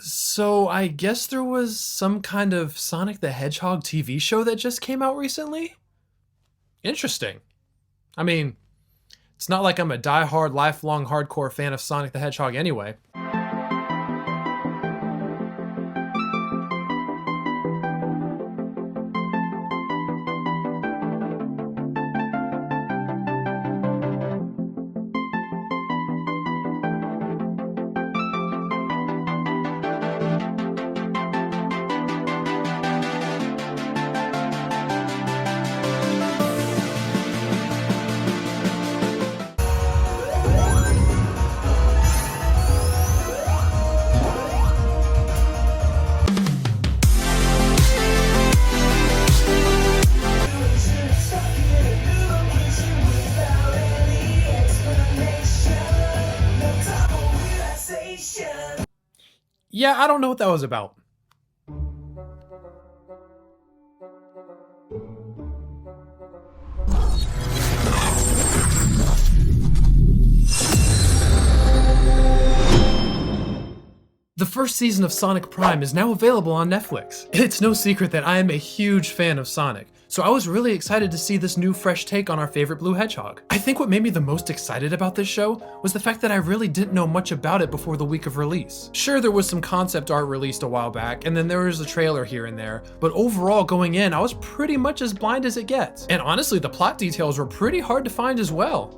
So I guess there was some kind of Sonic the Hedgehog TV show that just came out recently? Interesting. I mean, it's not like I'm a die-hard, lifelong, hardcore fan of Sonic the Hedgehog anyway. Yeah, I don't know what that was about. The first season of Sonic Prime is now available on Netflix. It's no secret that I am a huge fan of Sonic, so I was really excited to see this new fresh take on our favorite blue hedgehog. I think what made me the most excited about this show was the fact that I really didn't know much about it before the week of release. Sure, there was some concept art released a while back, and then there was a trailer here and there, but overall going in, I was pretty much as blind as it gets. And honestly, the plot details were pretty hard to find as well.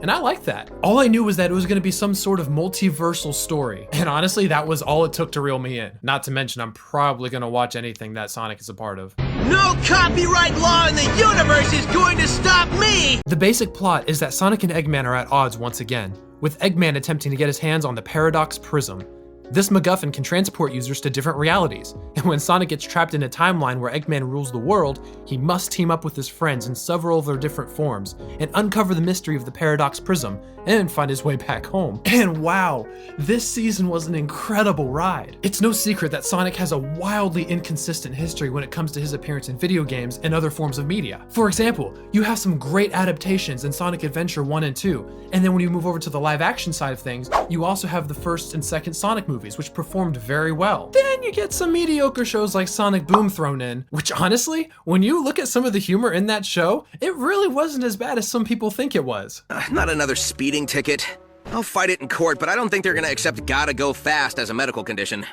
And I like that. All I knew was that it was gonna be some sort of multiversal story. And honestly, that was all it took to reel me in. Not to mention, I'm probably gonna watch anything that Sonic is a part of. No copyright law in the universe is going to stop me! The basic plot is that Sonic and Eggman are at odds once again, with Eggman attempting to get his hands on the Paradox Prism. This MacGuffin can transport users to different realities, and when Sonic gets trapped in a timeline where Eggman rules the world, he must team up with his friends in several of their different forms and uncover the mystery of the Paradox Prism and find his way back home. And wow, this season was an incredible ride. It's no secret that Sonic has a wildly inconsistent history when it comes to his appearance in video games and other forms of media. For example, you have some great adaptations in Sonic Adventure 1 and 2, and then when you move over to the live action side of things, you also have the first and second Sonic movies, which performed very well. Then you get some mediocre shows like Sonic Boom thrown in, which honestly, when you look at some of the humor in that show, it really wasn't as bad as some people think it was. Not another speeding ticket. I'll fight it in court, but I don't think they're gonna accept gotta go fast as a medical condition.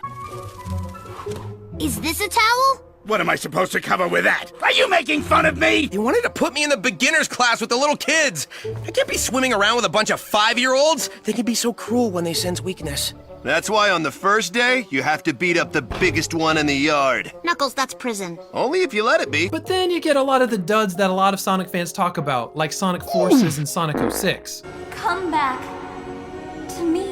Is this a towel? What am I supposed to cover with that? Are you making fun of me? They wanted to put me in the beginner's class with the little kids. I can't be swimming around with a bunch of 5-year-olds. They can be so cruel when they sense weakness. That's why on the first day, you have to beat up the biggest one in the yard. Knuckles, that's prison. Only if you let it be. But then you get a lot of the duds that a lot of Sonic fans talk about, like Sonic Forces and Sonic 06. Come back to me.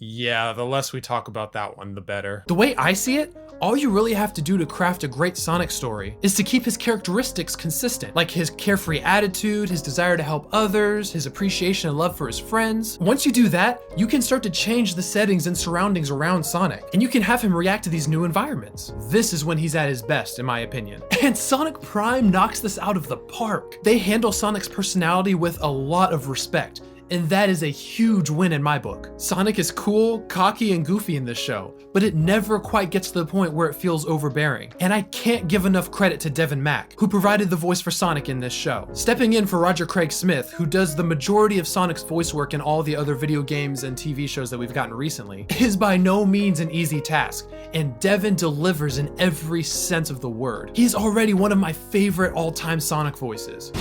Yeah, the less we talk about that one, the better. The way I see it, all you really have to do to craft a great Sonic story is to keep his characteristics consistent, like his carefree attitude, his desire to help others, his appreciation and love for his friends. Once you do that, you can start to change the settings and surroundings around Sonic, and you can have him react to these new environments. This is when he's at his best, in my opinion. And Sonic Prime knocks this out of the park. They handle Sonic's personality with a lot of respect, and that is a huge win in my book. Sonic is cool, cocky, and goofy in this show, but it never quite gets to the point where it feels overbearing. And I can't give enough credit to Deven Mack, who provided the voice for Sonic in this show. Stepping in for Roger Craig Smith, who does the majority of Sonic's voice work in all the other video games and TV shows that we've gotten recently, is by no means an easy task, and Deven delivers in every sense of the word. He's already one of my favorite all-time Sonic voices.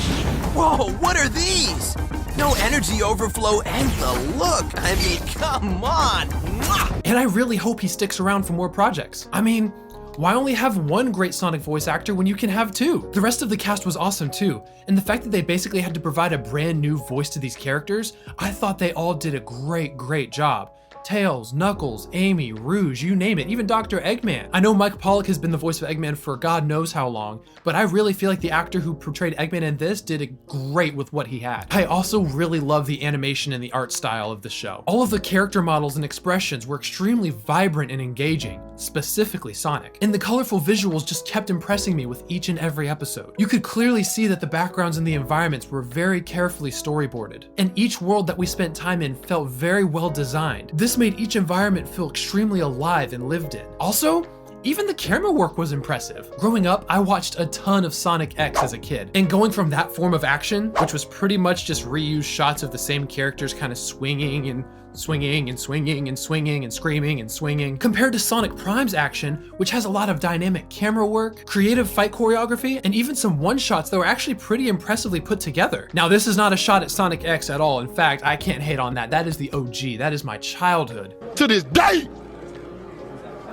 Whoa, what are these? No energy overflow and the look. I mean, come on. Mwah! And I really hope he sticks around for more projects. I mean, why only have one great Sonic voice actor when you can have two? The rest of the cast was awesome too, and the fact that they basically had to provide a brand new voice to these characters, I thought they all did a great job. Tails, Knuckles, Amy, Rouge, you name it, even Dr. Eggman. I know Mike Pollock has been the voice of Eggman for God knows how long, but I really feel like the actor who portrayed Eggman in this did it great with what he had. I also really love the animation and the art style of the show. All of the character models and expressions were extremely vibrant and engaging. specifically Sonic. And the colorful visuals just kept impressing me with each and every episode. You could clearly see that the backgrounds and the environments were very carefully storyboarded, and each world that we spent time in felt very well designed. This made each environment feel extremely alive and lived in. Also, even the camera work was impressive. Growing up, I watched a ton of Sonic X as a kid, and going from that form of action, which was pretty much just reused shots of the same characters kind of swinging and swinging and swinging and swinging and screaming and swinging, compared to Sonic Prime's action, which has a lot of dynamic camera work, creative fight choreography, and even some one-shots that were actually pretty impressively put together. Now, this is not a shot at Sonic X at all. In fact, I can't hate on that. That is the OG. That is my childhood. To this day!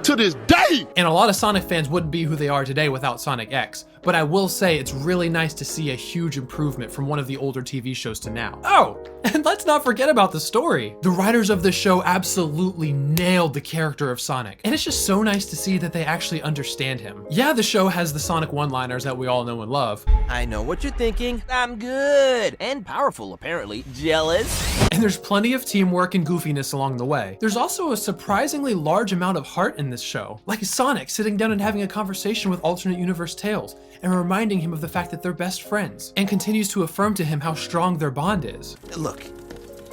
To this day! And a lot of Sonic fans wouldn't be who they are today without Sonic X, but I will say it's really nice to see a huge improvement from one of the older TV shows to now. Oh, and let's not forget about the story. The writers of the show absolutely nailed the character of Sonic, and it's just so nice to see that they actually understand him. Yeah, the show has the Sonic one-liners that we all know and love. I know what you're thinking. I'm good and powerful, apparently. Jealous? And there's plenty of teamwork and goofiness along the way. There's also a surprisingly large amount of heart in this show, like Sonic sitting down and having a conversation with alternate universe Tails and reminding him of the fact that they're best friends, and continues to affirm to him how strong their bond is. Look,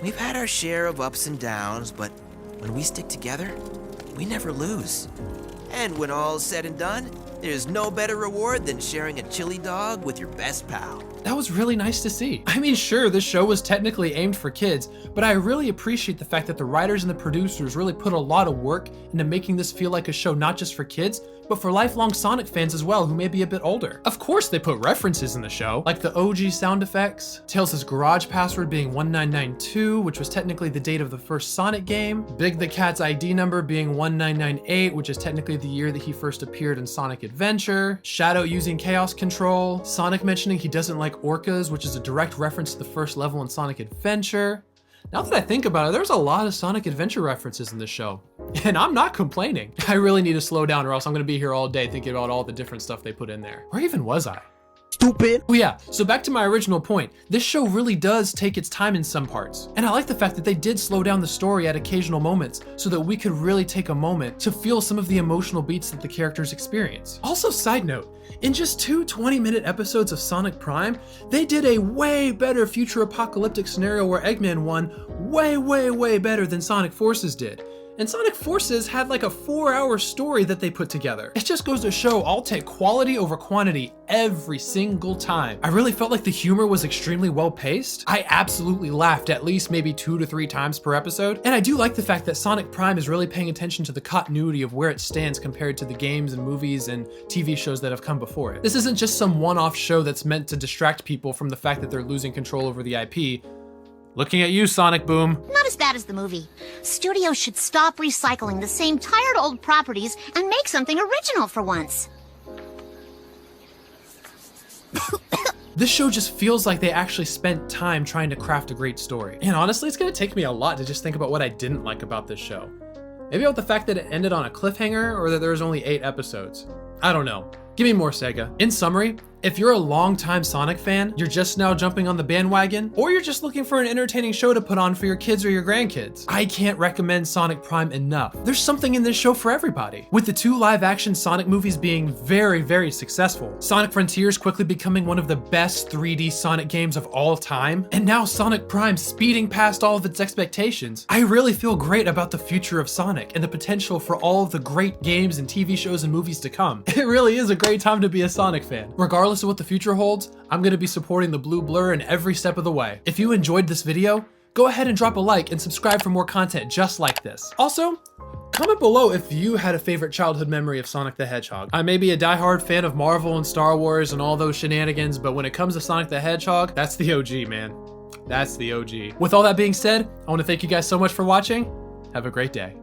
we've had our share of ups and downs, but when we stick together, we never lose. And when all's said and done, there's no better reward than sharing a chili dog with your best pal. That was really nice to see. I mean, sure, this show was technically aimed for kids, but I really appreciate the fact that the writers and the producers really put a lot of work into making this feel like a show not just for kids, but for lifelong Sonic fans as well who may be a bit older. Of course they put references in the show, like the OG sound effects, Tails' garage password being 1992, which was technically the date of the first Sonic game, Big the Cat's ID number being 1998, which is technically the year that he first appeared in Sonic Adventure, Shadow using Chaos Control, Sonic mentioning he doesn't like orcas, which is a direct reference to the first level in Sonic Adventure. Now that I think about it, there's a lot of Sonic Adventure references in this show, and I'm not complaining. I really need to slow down or else I'm gonna be here all day thinking about all the different stuff they put in there. Or even was I? Stupid. Oh yeah, so back to my original point. This show really does take its time in some parts, and I like the fact that they did slow down the story at occasional moments so that we could really take a moment to feel some of the emotional beats that the characters experience. Also, side note, in just 2 20-minute episodes of Sonic Prime, they did a way better future apocalyptic scenario where Eggman won way better than Sonic Forces did. And Sonic Forces had like a 4-hour story that they put together. It just goes to show I'll take quality over quantity every single time. I really felt like the humor was extremely well paced. I absolutely laughed at least maybe 2 to 3 times per episode. And I do like the fact that Sonic Prime is really paying attention to the continuity of where it stands compared to the games and movies and TV shows that have come before it. This isn't just some one-off show that's meant to distract people from the fact that they're losing control over the IP. Looking at you, Sonic Boom. Not as bad as the movie. Studios should stop recycling the same tired old properties and make something original for once. This show just feels like they actually spent time trying to craft a great story. And honestly, it's gonna take me a lot to just think about what I didn't like about this show. Maybe about the fact that it ended on a cliffhanger or that there was only 8 episodes. I don't know. Give me more, Sega. In summary, if you're a longtime Sonic fan, you're just now jumping on the bandwagon, or you're just looking for an entertaining show to put on for your kids or your grandkids, I can't recommend Sonic Prime enough. There's something in this show for everybody. With the 2 live-action Sonic movies being very successful, Sonic Frontiers quickly becoming one of the best 3D Sonic games of all time, and now Sonic Prime speeding past all of its expectations, I really feel great about the future of Sonic and the potential for all of the great games and TV shows and movies to come. It really is a great time to be a Sonic fan. Regardless of what the future holds, I'm gonna be supporting the Blue Blur in every step of the way. If you enjoyed this video, go ahead and drop a like and subscribe for more content just like this. Also, comment below if you had a favorite childhood memory of Sonic the Hedgehog. I may be a diehard fan of Marvel and Star Wars and all those shenanigans, but when it comes to Sonic the Hedgehog, that's the OG, man. That's the OG. With all that being said, I want to thank you guys so much for watching. Have a great day.